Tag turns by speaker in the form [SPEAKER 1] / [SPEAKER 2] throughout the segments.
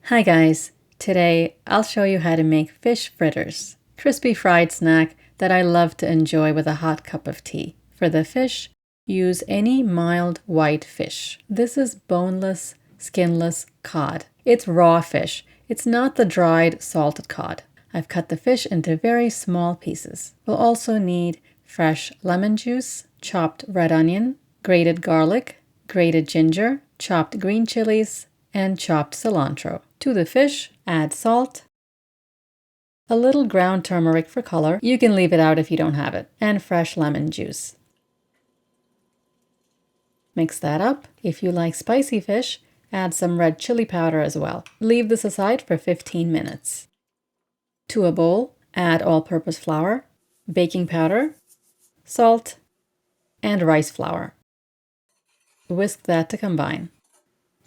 [SPEAKER 1] Hi guys, today I'll show you how to make fish fritters, crispy fried snack that I love to enjoy with a hot cup of tea. For the fish, use any mild white fish. This is boneless, skinless cod. It's raw fish. It's not the dried, salted cod. I've cut the fish into very small pieces. We'll also need fresh lemon juice, chopped red onion, grated garlic, grated ginger, chopped green chilies, and chopped cilantro. To the fish, add salt, a little ground turmeric for color. You can leave it out if you don't have it, and fresh lemon juice. Mix that up. If you like spicy fish, add some red chili powder as well. Leave this aside for 15 minutes. To a bowl, add all-purpose flour, baking powder, salt, and rice flour. Whisk that to combine.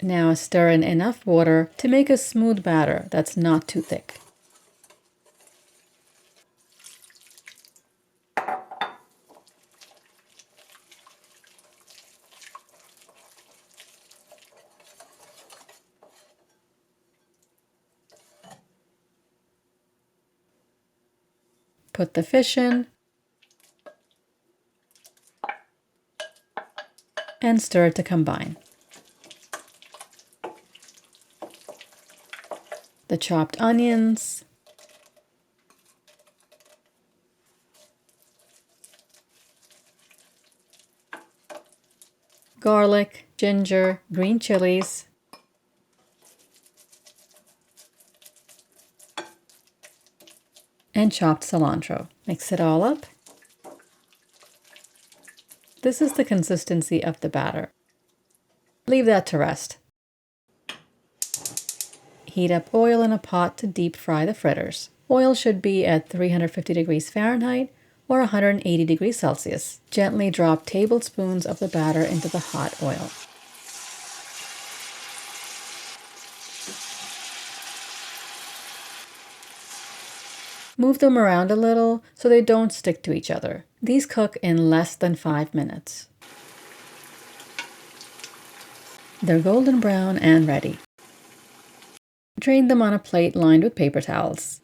[SPEAKER 1] Now stir in enough water to make a smooth batter that's not too thick. Put the fish in and stir to combine. The chopped onions, garlic, ginger, green chilies, and chopped cilantro. Mix it all up. This is the consistency of the batter. Leave that to rest. Heat up oil in a pot to deep fry the fritters. Oil should be at 350 degrees Fahrenheit or 180 degrees Celsius. Gently drop tablespoons of the batter into the hot oil. Move them around a little so they don't stick to each other. These cook in less than 5 minutes. They're golden brown and ready. Drain them on a plate lined with paper towels.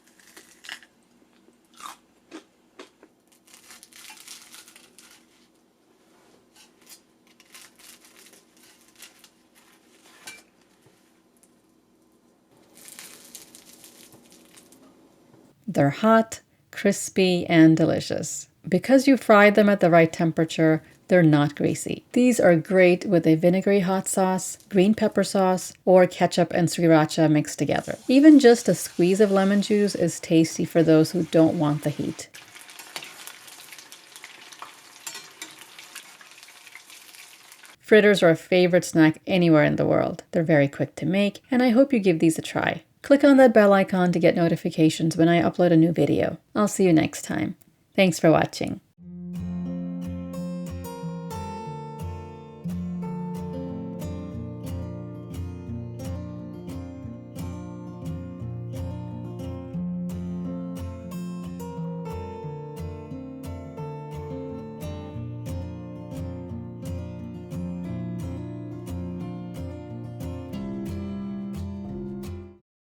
[SPEAKER 1] They're hot, crispy, and delicious. Because you fried them at the right temperature, they're not greasy. These are great with a vinegary hot sauce, green pepper sauce, or ketchup and sriracha mixed together. Even just a squeeze of lemon juice is tasty for those who don't want the heat. Fritters are a favorite snack anywhere in the world. They're very quick to make, and I hope you give these a try. Click on that bell icon to get notifications when I upload a new video. I'll see you next time. Thanks for watching.